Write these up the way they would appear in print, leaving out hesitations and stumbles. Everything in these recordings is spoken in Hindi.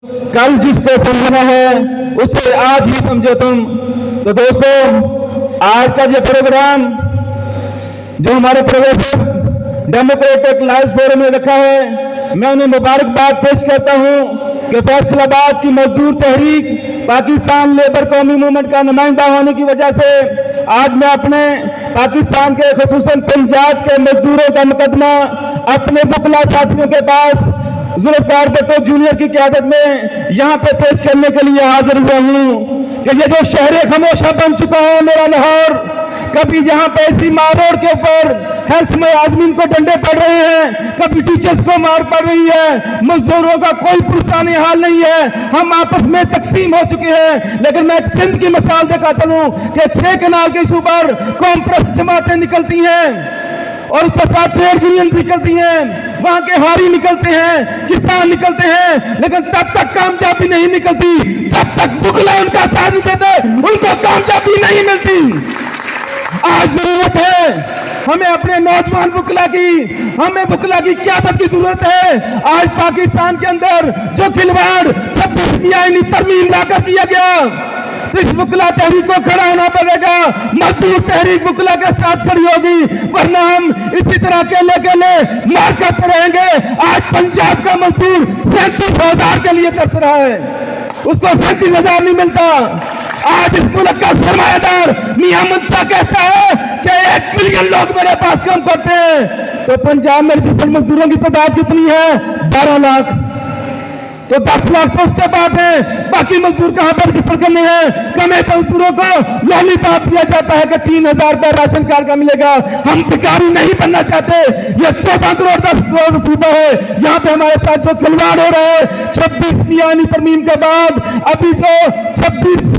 कल जिससे समझना है उससे आज ही समझो तुम। तो दोस्तों, आज का ये प्रोग्राम जो हमारे प्रोफेसर डेमोक्रेटिक लाइफ फोरम ने रखा है, मैं उन्हें मुबारकबाद पेश करता हूं कि फैसलाबाद की मजदूर तहरीक पाकिस्तान लेबर कौमी मूवमेंट का नुमाइंदा होने की वजह से आज मैं अपने पाकिस्तान के खुसूसन पंजाब के मजदूरों का मुकदमा अपने बुकला साथियों के पास जुल्फकार भुट्टो जूनियर की क़यादत में यहाँ पे पेश करने के लिए हाजिर हुआ हूँ कि ये जो शहर खामोशा बन चुका है मेरा लाहौर, कभी यहाँ पे इसी मार रोड के ऊपर हेल्थ में आजमीन को डंडे पड़ रहे हैं, कभी टीचर्स को मार पड़ रही है, मजदूरों का कोई पुरसानी हाल नहीं है, हम आपस में तकसीम हो चुके हैं। लेकिन मैं एक सिंध की मिसाल देखा चलूं कि 6 कनाल के इशू पर कॉम्प्रेस जमातें निकलती हैं और उसके साथ ट्रेड यूनियन निकलती हैं, वहां के हारी निकलते हैं, किसान निकलते हैं, लेकिन तब तक कामयाबी नहीं निकलती जब तक बुकला उनका साथ नहीं देते, उनको कामयाबी नहीं मिलती। आज जरूरत है हमें अपने नौजवान बुकला की, हमें बुकला की क़यादत की जरूरत है। आज पाकिस्तान के अंदर जो खिलवाड़ 26 आईनी तरमीम लाकर किया गया, इस बुकला तहरीक को खड़ा होना पड़ेगा, मजदूर तहरीक बुकला के साथ खड़ी होगी, वरना हम इसी तरह अकेले अकेले मार करते रहेंगे। आज पंजाब का मजदूर 37,000 के लिए तरस रहा है, उसको 37,000 नहीं मिलता। आज इस मुल्क का सरमायादार मियां मुंशा कहता है कि 1 मिलियन लोग मेरे पास काम करते हैं, तो पंजाब में रजिस्टर्ड मजदूरों की तादाद कितनी है? 12 लाख। तो 10 लाख तो उसके बाद है, बाकी मजदूर कहां पर रजिस्टर करने हैं? कमे मजदूरों को लॉलीपॉप दिया जाता है कि 3,000 रुपए राशन कार्ड का मिलेगा। हम भिखारी नहीं बनना चाहते। ये 14 करोड़ 10 करोड़ सूबा है, यहाँ पे हमारे साथ जो खिलवाड़ हो रहा है 26 यानी तरमीम के बाद, अभी जो 26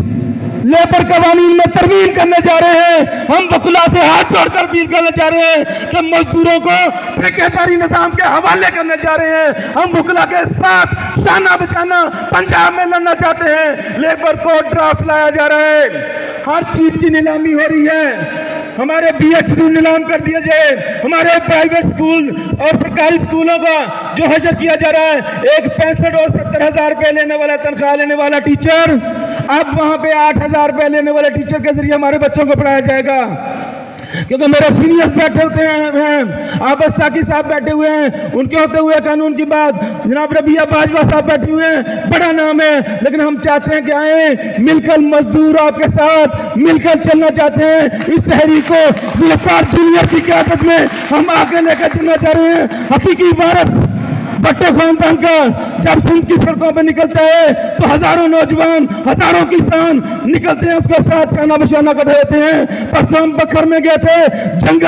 लेबर कवानीन में तरमीम करने जा रहे हैं, हम बुकला से हाथ जोड़कर अपील करने जा रहे हैं कि मजदूरों को ठेकेदारी निजाम के हवाले करने जा रहे हैं। हम बुकला के साथ शाना बचाना पंजाब में लड़ना चाहते हैं। लेबर कोड ड्राफ्ट लाया जा रहा है, हर चीज की नीलामी हो रही है। हमारे BHD नीलाम कर दिए जाए, हमारे प्राइवेट स्कूल और सरकारी स्कूलों का जो हजर किया जा रहा है। एक 65 और 70,000 रुपए लेने वाला तनख्वाह लेने वाला टीचर अब वहां पे 8,000 रुपए लेने वाले टीचर के जरिए हमारे बच्चों को पढ़ाया जाएगा। क्योंकि मेरे सीनियर्स बैठे होते हैं, आबद साकी साहब बैठे हुए हैं, उनके होते हुए कानून की बात, जनाब रबिया बाजवा साहब बैठे हुए हैं, बड़ा नाम है, लेकिन हम चाहते हैं कि आए मिलकर, मजदूर आपके साथ मिलकर चलना चाहते हैं। इस तहरीक को जुल्फकार जूनियर की क़यादत में हम आगे लेकर चलना चाह रहे हैं। हकीकी वारिस भट्टो खानदान का जब सिंध की सड़कों पर निकलता है तो हजारों नौजवान, हजारों किसान निकलते हैं, उसके साथ खाना बचाना कर देते हैं। परसों हम बखर में गए थे, जंगल